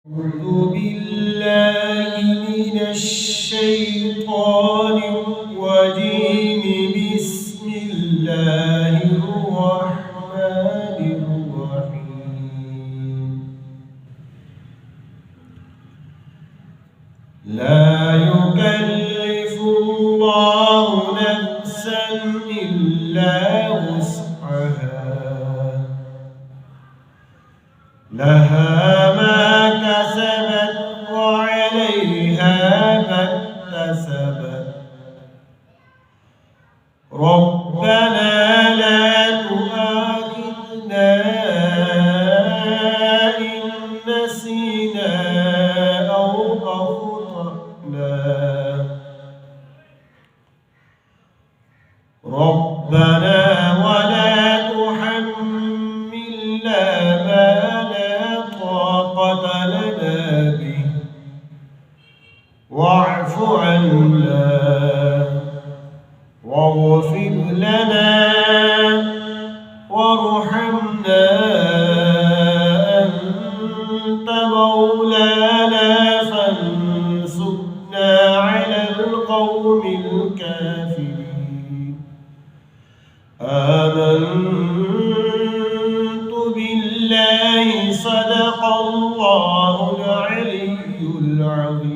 أعوذ بالله من الشيطان الرجيم. بسم الله الرحمن الرحيم. لا يكلف الله نفسا إلا وسعها، لها ما كسبت وعليها ما اكتسبت. ربنا لا تؤاخذنا إن نسينا أو أخطأنا. ربنا ولا تحملنا ما لا طاقة لنا به، واعف عنا واغفر لنا وارحمنا، أنت مولانا فانصرنا على القوم الكافرين. آمنت بالله، صدق الله العلي العظيم.